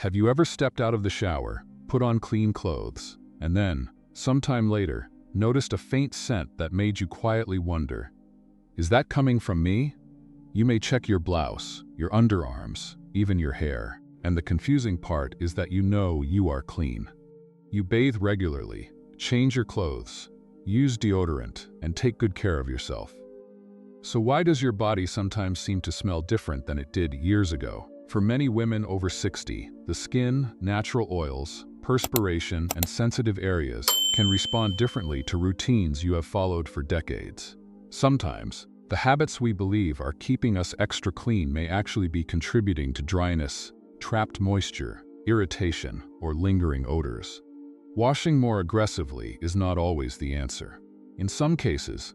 Have you ever stepped out of the shower, put on clean clothes, and then, sometime later, noticed a faint scent that made you quietly wonder, is that coming from me? You may check your blouse, your underarms, even your hair, and the confusing part is that you know you are clean. You bathe regularly, change your clothes, use deodorant, and take good care of yourself. So why does your body sometimes seem to smell different than it did years ago? For many women over 60, the skin, natural oils, perspiration, and sensitive areas can respond differently to routines you have followed for decades. Sometimes, the habits we believe are keeping us extra clean may actually be contributing to dryness, trapped moisture, irritation, or lingering odors. Washing more aggressively is not always the answer. In some cases,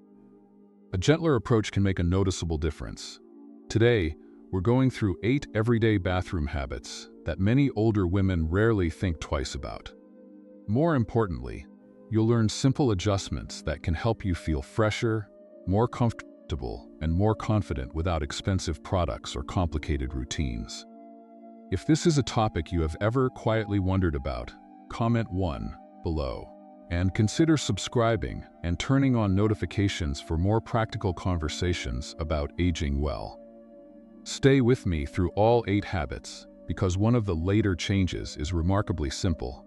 a gentler approach can make a noticeable difference. Today, we're going through 8 everyday bathroom habits that many older women rarely think twice about. More importantly, you'll learn simple adjustments that can help you feel fresher, more comfortable, and more confident without expensive products or complicated routines. If this is a topic you have ever quietly wondered about, comment 1 below. And consider subscribing and turning on notifications for more practical conversations about aging well. Stay with me through all 8 habits, because one of the later changes is remarkably simple.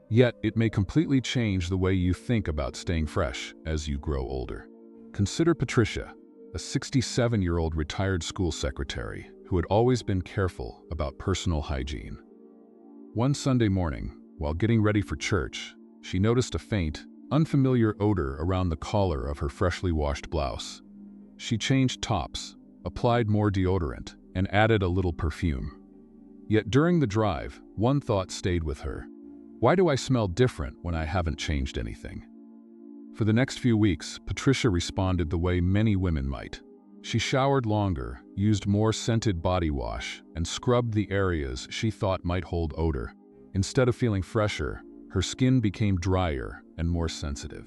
Yet, it may completely change the way you think about staying fresh as you grow older. Consider Patricia, a 67-year-old retired school secretary who had always been careful about personal hygiene. One Sunday morning, while getting ready for church, she noticed a faint, unfamiliar odor around the collar of her freshly washed blouse. She changed tops, applied more deodorant, and added a little perfume. Yet during the drive, one thought stayed with her. Why do I smell different when I haven't changed anything? For the next few weeks, Patricia responded the way many women might. She showered longer, used more scented body wash, and scrubbed the areas she thought might hold odor. Instead of feeling fresher, her skin became drier and more sensitive.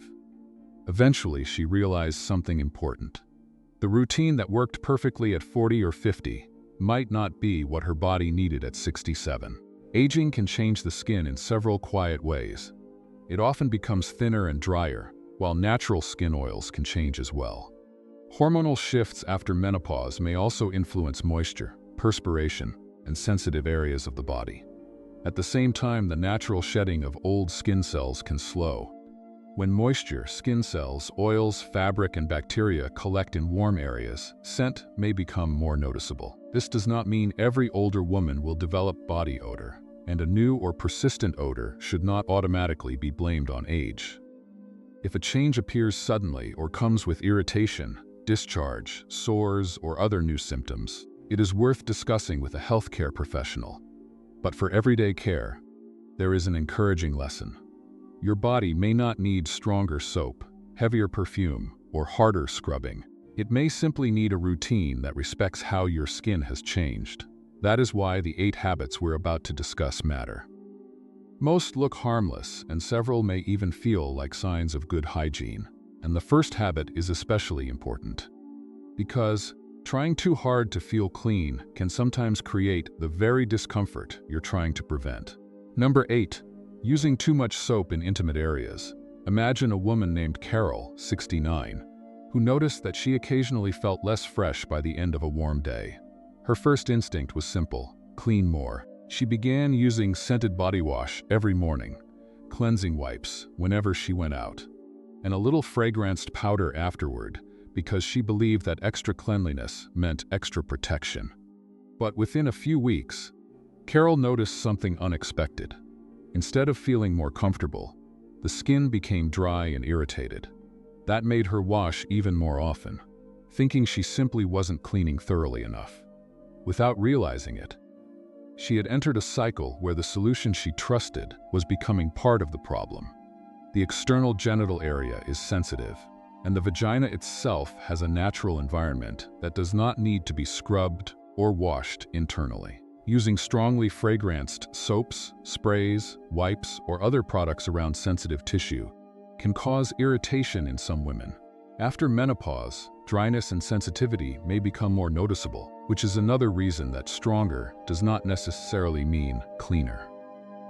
Eventually, she realized something important. The routine that worked perfectly at 40 or 50 might not be what her body needed at 67. Aging can change the skin in several quiet ways. It often becomes thinner and drier, while natural skin oils can change as well. Hormonal shifts after menopause may also influence moisture, perspiration, and sensitive areas of the body. At the same time, the natural shedding of old skin cells can slow. When moisture, skin cells, oils, fabric, and bacteria collect in warm areas, scent may become more noticeable. This does not mean every older woman will develop body odor, and a new or persistent odor should not automatically be blamed on age. If a change appears suddenly or comes with irritation, discharge, sores, or other new symptoms, it is worth discussing with a healthcare professional. But for everyday care, there is an encouraging lesson. Your body may not need stronger soap, heavier perfume, or harder scrubbing. It may simply need a routine that respects how your skin has changed. That is why the 8 habits we're about to discuss matter. Most look harmless, and several may even feel like signs of good hygiene. And the first habit is especially important, because trying too hard to feel clean can sometimes create the very discomfort you're trying to prevent. Number 8. Using too much soap in intimate areas. Imagine a woman named Carol, 69, who noticed that she occasionally felt less fresh by the end of a warm day. Her first instinct was simple: clean more. She began using scented body wash every morning, cleansing wipes whenever she went out, and a little fragranced powder afterward, because she believed that extra cleanliness meant extra protection. But within a few weeks, Carol noticed something unexpected. Instead of feeling more comfortable, the skin became dry and irritated. That made her wash even more often, thinking she simply wasn't cleaning thoroughly enough. Without realizing it, she had entered a cycle where the solution she trusted was becoming part of the problem. The external genital area is sensitive, and the vagina itself has a natural environment that does not need to be scrubbed or washed internally. Using strongly fragranced soaps, sprays, wipes, or other products around sensitive tissue can cause irritation in some women. After menopause, dryness and sensitivity may become more noticeable, which is another reason that stronger does not necessarily mean clean. cleaner.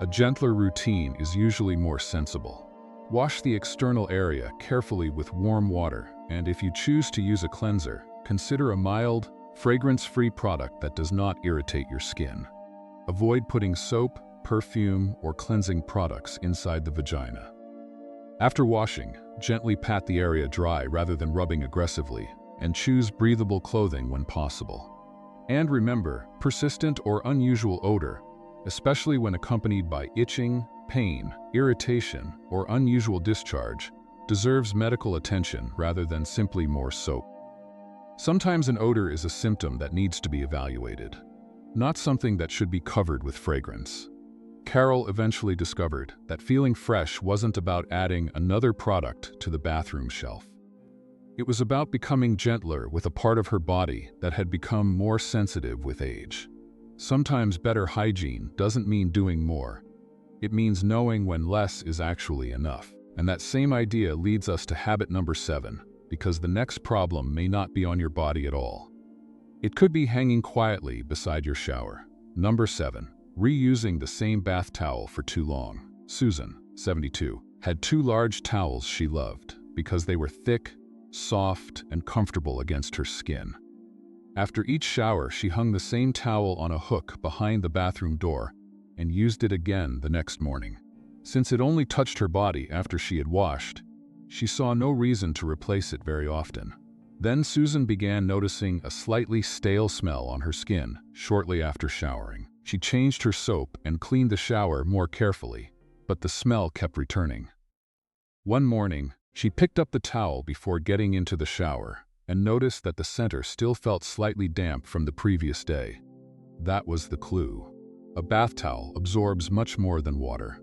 A gentler routine is usually more sensible. Wash the external area carefully with warm water, and if you choose to use a cleanser, consider a mild, fragrance-free product that does not irritate your skin. Avoid putting soap, perfume, or cleansing products inside the vagina. After washing, gently pat the area dry rather than rubbing aggressively, and choose breathable clothing when possible. And remember, persistent or unusual odor, especially when accompanied by itching, pain, irritation, or unusual discharge, deserves medical attention rather than simply more soap. Sometimes an odor is a symptom that needs to be evaluated, not something that should be covered with fragrance. Carol eventually discovered that feeling fresh wasn't about adding another product to the bathroom shelf. It was about becoming gentler with a part of her body that had become more sensitive with age. Sometimes better hygiene doesn't mean doing more. It means knowing when less is actually enough. And that same idea leads us to habit number 7, because the next problem may not be on your body at all. It could be hanging quietly beside your shower. Number 7, reusing the same bath towel for too long. Susan, 72, had 2 large towels she loved because they were thick, soft, and comfortable against her skin. After each shower, she hung the same towel on a hook behind the bathroom door and used it again the next morning. Since it only touched her body after she had washed, she saw no reason to replace it very often. Then Susan began noticing a slightly stale smell on her skin shortly after showering. She changed her soap and cleaned the shower more carefully, but the smell kept returning. One morning, she picked up the towel before getting into the shower and noticed that the center still felt slightly damp from the previous day. That was the clue. A bath towel absorbs much more than water.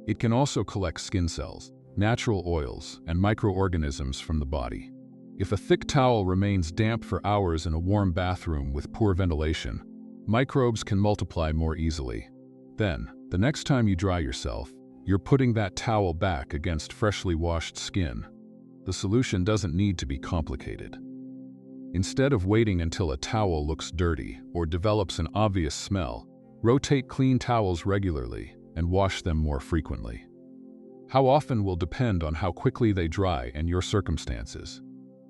It can also collect skin cells, natural oils, and microorganisms from the body. If a thick towel remains damp for hours in a warm bathroom with poor ventilation, microbes can multiply more easily. Then, the next time you dry yourself, you're putting that towel back against freshly washed skin. The solution doesn't need to be complicated. Instead of waiting until a towel looks dirty or develops an obvious smell, rotate clean towels regularly and wash them more frequently. How often will depend on how quickly they dry and your circumstances,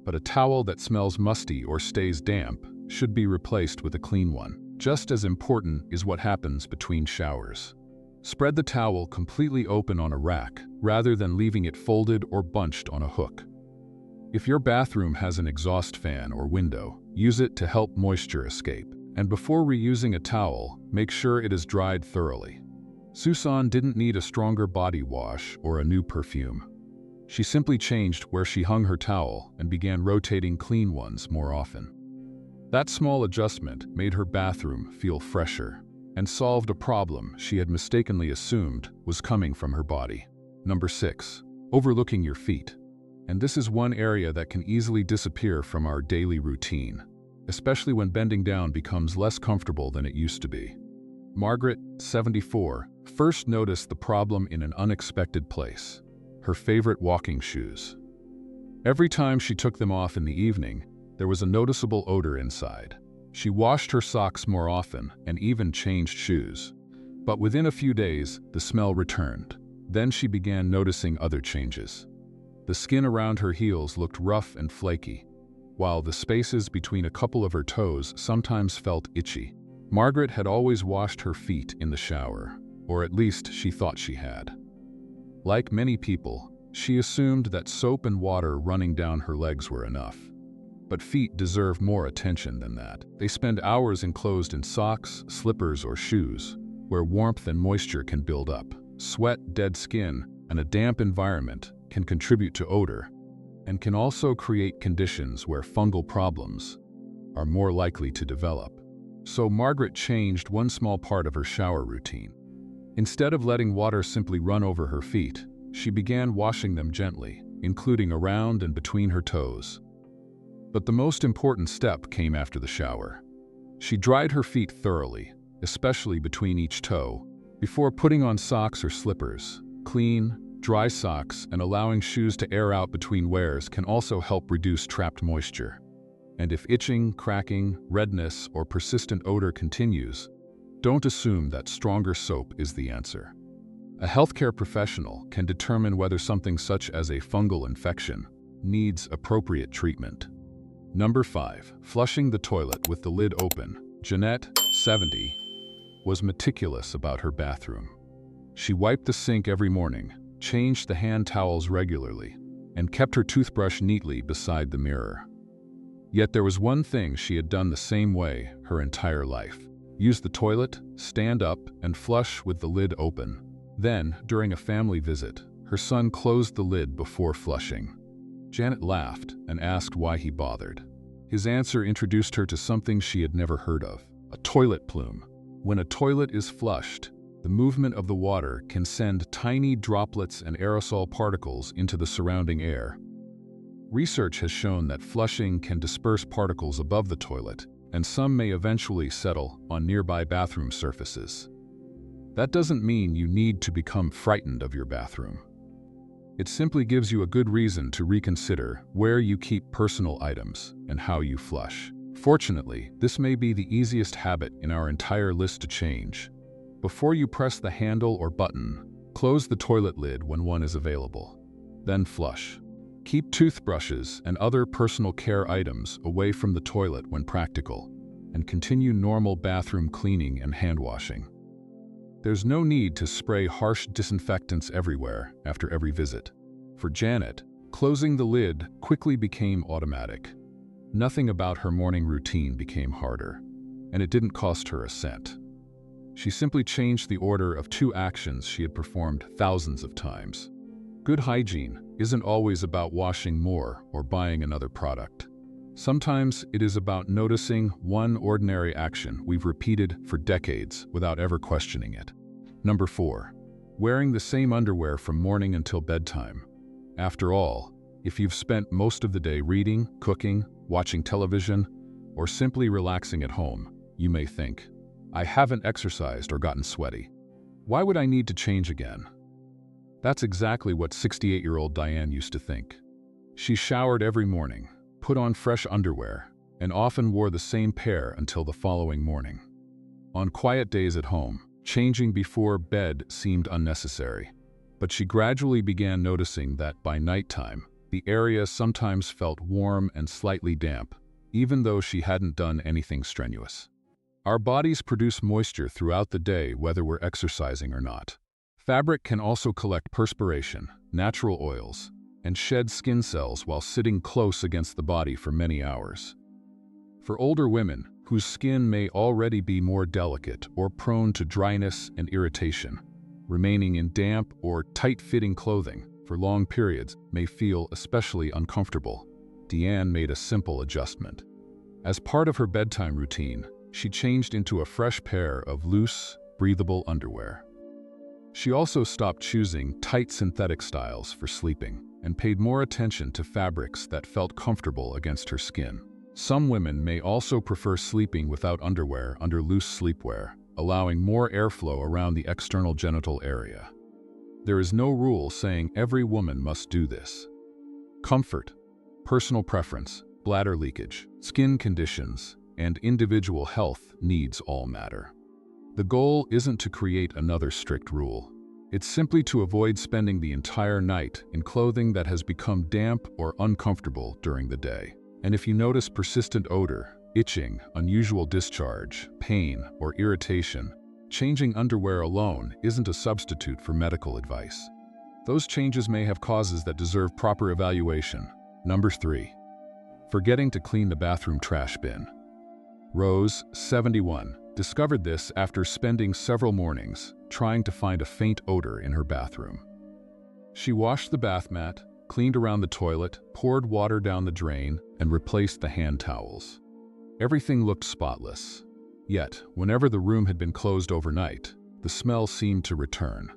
but a towel that smells musty or stays damp should be replaced with a clean one. Just as important is what happens between showers. Spread the towel completely open on a rack rather than leaving it folded or bunched on a hook. If your bathroom has an exhaust fan or window, use it to help moisture escape. And before reusing a towel, make sure it is dried thoroughly. Susan didn't need a stronger body wash or a new perfume. She simply changed where she hung her towel and began rotating clean ones more often. That small adjustment made her bathroom feel fresher and solved a problem she had mistakenly assumed was coming from her body. Number 6, overlooking your feet. And this is one area that can easily disappear from our daily routine, especially when bending down becomes less comfortable than it used to be. Margaret, 74, first noticed the problem in an unexpected place: her favorite walking shoes. Every time she took them off in the evening, there was a noticeable odor inside. She washed her socks more often and even changed shoes. But within a few days, the smell returned. Then she began noticing other changes. The skin around her heels looked rough and flaky, while the spaces between a couple of her toes sometimes felt itchy. Margaret had always washed her feet in the shower, or at least she thought she had. Like many people, she assumed that soap and water running down her legs were enough. But feet deserve more attention than that. They spend hours enclosed in socks, slippers, or shoes, where warmth and moisture can build up. Sweat, dead skin, and a damp environment can contribute to odor, and can also create conditions where fungal problems are more likely to develop. So Margaret changed one small part of her shower routine. Instead of letting water simply run over her feet, she began washing them gently, including around and between her toes. But the most important step came after the shower. She dried her feet thoroughly, especially between each toe, before putting on socks or slippers. Clean, dry socks and allowing shoes to air out between wears can also help reduce trapped moisture. And if itching, cracking, redness, or persistent odor continues, Don't assume that stronger soap is the answer. A healthcare professional can determine whether something such as a fungal infection needs appropriate treatment. Number 5. Flushing the toilet with the lid open. Jeanette, 70, was meticulous about her bathroom. She wiped the sink every morning, changed the hand towels regularly, and kept her toothbrush neatly beside the mirror. Yet there was one thing she had done the same way her entire life. Use the toilet, stand up, and flush with the lid open. Then, during a family visit, her son closed the lid before flushing. Janet laughed and asked why he bothered. His answer introduced her to something she had never heard of: a toilet plume. When a toilet is flushed, the movement of the water can send tiny droplets and aerosol particles into the surrounding air. Research has shown that flushing can disperse particles above the toilet, and some may eventually settle on nearby bathroom surfaces. That doesn't mean you need to become frightened of your bathroom. It simply gives you a good reason to reconsider where you keep personal items and how you flush. Fortunately, this may be the easiest habit in our entire list to change. Before you press the handle or button, close the toilet lid when one is available. Then flush. Keep toothbrushes and other personal care items away from the toilet when practical, and continue normal bathroom cleaning and hand washing. There's no need to spray harsh disinfectants everywhere after every visit. For Janet, closing the lid quickly became automatic. Nothing about her morning routine became harder, and it didn't cost her a cent. She simply changed the order of 2 actions she had performed thousands of times. Good hygiene isn't always about washing more or buying another product. Sometimes it is about noticing one ordinary action we've repeated for decades without ever questioning it. Number 4. Wearing the same underwear from morning until bedtime. After all, if you've spent most of the day reading, cooking, watching television, or simply relaxing at home, you may think, I haven't exercised or gotten sweaty. Why would I need to change again? That's exactly what 68-year-old Diane used to think. She showered every morning, put on fresh underwear, and often wore the same pair until the following morning. On quiet days at home, changing before bed seemed unnecessary, but she gradually began noticing that by nighttime, the area sometimes felt warm and slightly damp, even though she hadn't done anything strenuous. Our bodies produce moisture throughout the day whether we're exercising or not. Fabric can also collect perspiration, natural oils, and shed skin cells while sitting close against the body for many hours. For older women, whose skin may already be more delicate or prone to dryness and irritation, remaining in damp or tight-fitting clothing for long periods may feel especially uncomfortable. Deanne made a simple adjustment. As part of her bedtime routine, she changed into a fresh pair of loose, breathable underwear. She also stopped choosing tight synthetic styles for sleeping and paid more attention to fabrics that felt comfortable against her skin. Some women may also prefer sleeping without underwear under loose sleepwear, allowing more airflow around the external genital area. There is no rule saying every woman must do this. Comfort, personal preference, bladder leakage, skin conditions, and individual health needs all matter. The goal isn't to create another strict rule. It's simply to avoid spending the entire night in clothing that has become damp or uncomfortable during the day. And if you notice persistent odor, itching, unusual discharge, pain, or irritation, changing underwear alone isn't a substitute for medical advice. Those changes may have causes that deserve proper evaluation. Number 3. Forgetting to clean the bathroom trash bin. Rose, 71, discovered this after spending several mornings trying to find a faint odor in her bathroom. She washed the bath mat, cleaned around the toilet, poured water down the drain, and replaced the hand towels. Everything looked spotless. Yet, whenever the room had been closed overnight, the smell seemed to return.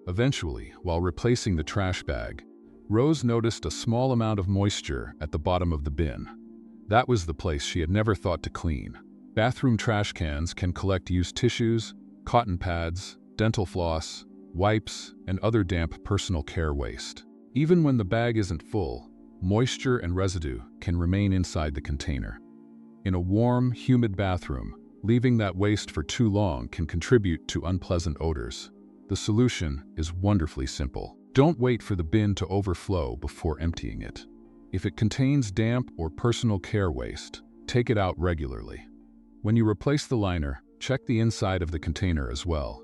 Eventually, while replacing the trash bag, Rose noticed a small amount of moisture at the bottom of the bin. That was the place she had never thought to clean. Bathroom trash cans can collect used tissues, cotton pads, dental floss, wipes, and other damp personal care waste. Even when the bag isn't full, moisture and residue can remain inside the container. In a warm, humid bathroom, Leaving that waste for too long can contribute to unpleasant odors. The solution is wonderfully simple. Don't wait for the bin to overflow before emptying it. If it contains damp or personal care waste, take it out regularly. When you replace the liner, check the inside of the container as well.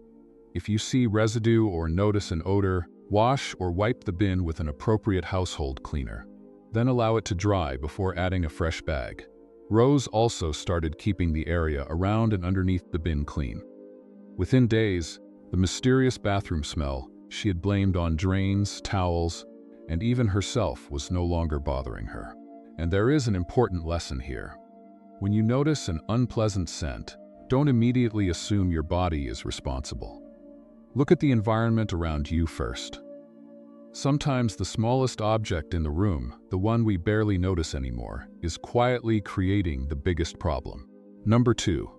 If you see residue or notice an odor, wash or wipe the bin with an appropriate household cleaner. Then allow it to dry before adding a fresh bag. Rose also started keeping the area around and underneath the bin clean. Within days, the mysterious bathroom smell she had blamed on drains, towels, and even herself was no longer bothering her. And there is an important lesson here. When you notice an unpleasant scent, don't immediately assume your body is responsible. Look at the environment around you first. Sometimes the smallest object in the room, the one we barely notice anymore, is quietly creating the biggest problem. Number 2.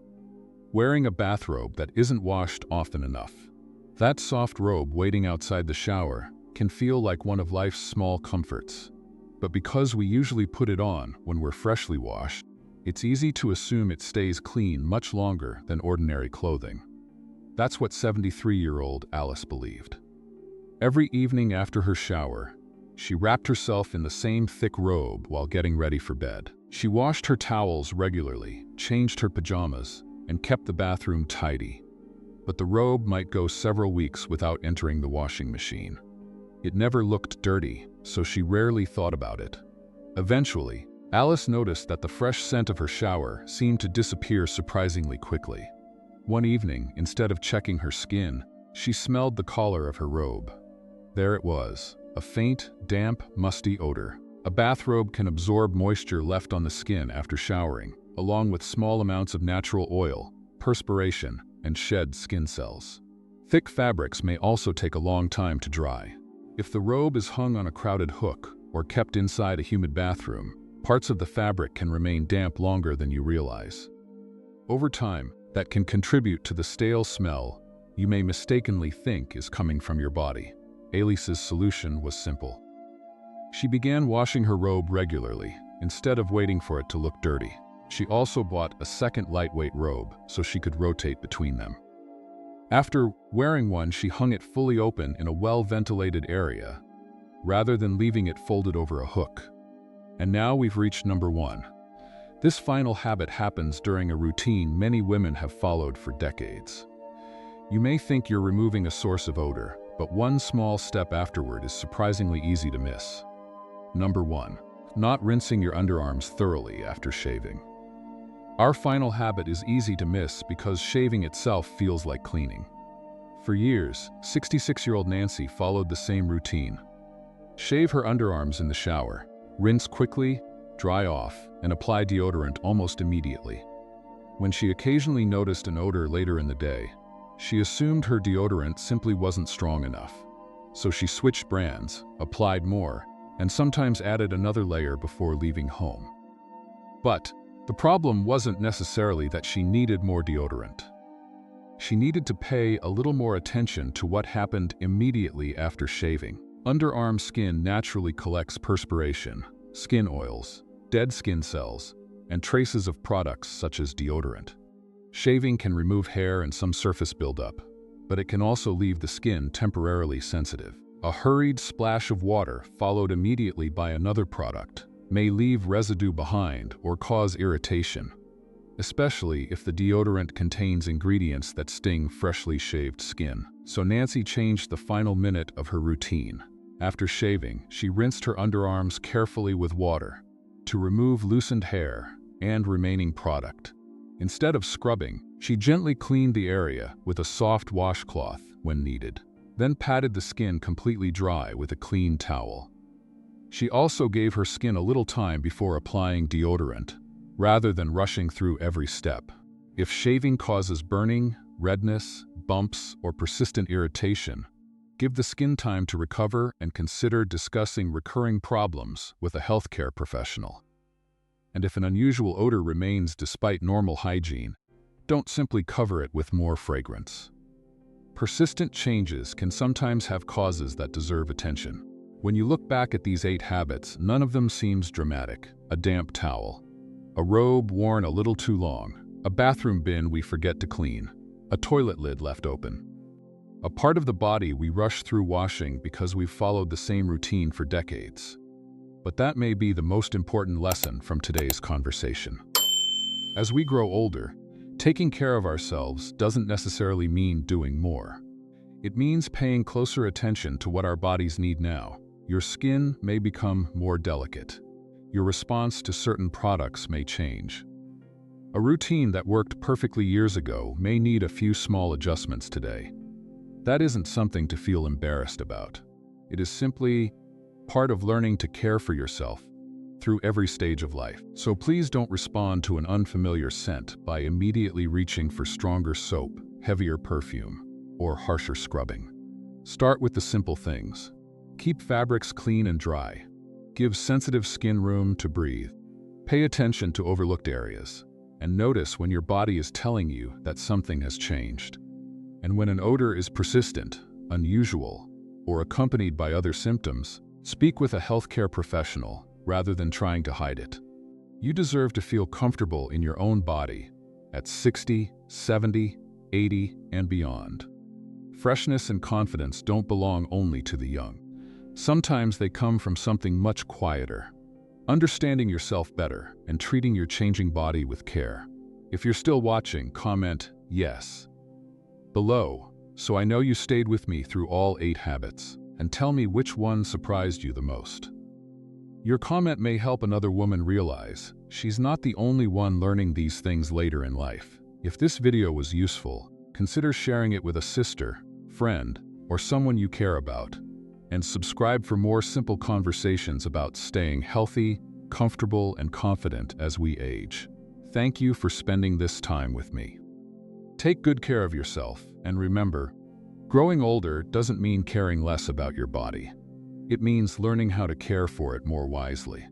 Wearing a bathrobe that isn't washed often enough. That soft robe waiting outside the shower can feel like one of life's small comforts. But because we usually put it on when we're freshly washed, it's easy to assume it stays clean much longer than ordinary clothing. That's what 73-year-old Alice believed. Every evening after her shower, she wrapped herself in the same thick robe while getting ready for bed. She washed her towels regularly, changed her pajamas, and kept the bathroom tidy. But the robe might go several weeks without entering the washing machine. It never looked dirty, so she rarely thought about it. Eventually, Alice noticed that the fresh scent of her shower seemed to disappear surprisingly quickly. One evening, instead of checking her skin, she smelled the collar of her robe. There it was, a faint, damp, musty odor. A bathrobe can absorb moisture left on the skin after showering, along with small amounts of natural oil, perspiration, and shed skin cells. Thick fabrics may also take a long time to dry. If the robe is hung on a crowded hook or kept inside a humid bathroom, parts of the fabric can remain damp longer than you realize. Over time, that can contribute to the stale smell you may mistakenly think is coming from your body. Alice's solution was simple. She began washing her robe regularly, instead of waiting for it to look dirty. She also bought a second lightweight robe so she could rotate between them. After wearing one, she hung it fully open in a well-ventilated area, rather than leaving it folded over a hook. And now we've reached number 1. This final habit happens during a routine many women have followed for decades. You may think you're removing a source of odor, but one small step afterward is surprisingly easy to miss. Number 1. Not rinsing your underarms thoroughly after shaving. Our final habit is easy to miss because shaving itself feels like cleaning. For years, 66-year-old Nancy followed the same routine. Shave her underarms in the shower, rinse quickly, dry off, and apply deodorant almost immediately. When she occasionally noticed an odor later in the day, she assumed her deodorant simply wasn't strong enough. So she switched brands, applied more, and sometimes added another layer before leaving home. But the problem wasn't necessarily that she needed more deodorant. She needed to pay a little more attention to what happened immediately after shaving. Underarm skin naturally collects perspiration, skin oils, dead skin cells, and traces of products such as deodorant. Shaving can remove hair and some surface buildup, but it can also leave the skin temporarily sensitive. A hurried splash of water followed immediately by another product may leave residue behind or cause irritation, especially if the deodorant contains ingredients that sting freshly shaved skin. So Nancy changed the final minute of her routine. After shaving, she rinsed her underarms carefully with water to remove loosened hair and remaining product. Instead of scrubbing, she gently cleaned the area with a soft washcloth when needed, then patted the skin completely dry with a clean towel. She also gave her skin a little time before applying deodorant, rather than rushing through every step. If shaving causes burning, redness, bumps, or persistent irritation, give the skin time to recover and consider discussing recurring problems with a healthcare professional. And if an unusual odor remains despite normal hygiene, don't simply cover it with more fragrance. Persistent changes can sometimes have causes that deserve attention. When you look back at these 8 habits, none of them seems dramatic. A damp towel, a robe worn a little too long, A bathroom bin we forget to clean. A toilet lid left open. A part of the body we rush through washing because we've followed the same routine for decades. But that may be the most important lesson from today's conversation. As we grow older, taking care of ourselves doesn't necessarily mean doing more. It means paying closer attention to what our bodies need now. Your skin may become more delicate. Your response to certain products may change. A routine that worked perfectly years ago may need a few small adjustments today. That isn't something to feel embarrassed about. It is simply part of learning to care for yourself through every stage of life. So please don't respond to an unfamiliar scent by immediately reaching for stronger soap, heavier perfume, or harsher scrubbing. Start with the simple things. Keep fabrics clean and dry. Give sensitive skin room to breathe. Pay attention to overlooked areas, and notice when your body is telling you that something has changed. And when an odor is persistent, unusual, or accompanied by other symptoms, speak with a healthcare professional rather than trying to hide it. You deserve to feel comfortable in your own body at 60, 70, 80, and beyond. Freshness and confidence don't belong only to the young. Sometimes they come from something much quieter. Understanding yourself better and treating your changing body with care. If you're still watching, comment yes below, so I know you stayed with me through all 8 habits, and tell me which one surprised you the most. Your comment may help another woman realize she's not the only one learning these things later in life. If this video was useful, consider sharing it with a sister, friend, or someone you care about. And subscribe for more simple conversations about staying healthy, comfortable, and confident as we age. Thank you for spending this time with me. Take good care of yourself, and remember, growing older doesn't mean caring less about your body. It means learning how to care for it more wisely.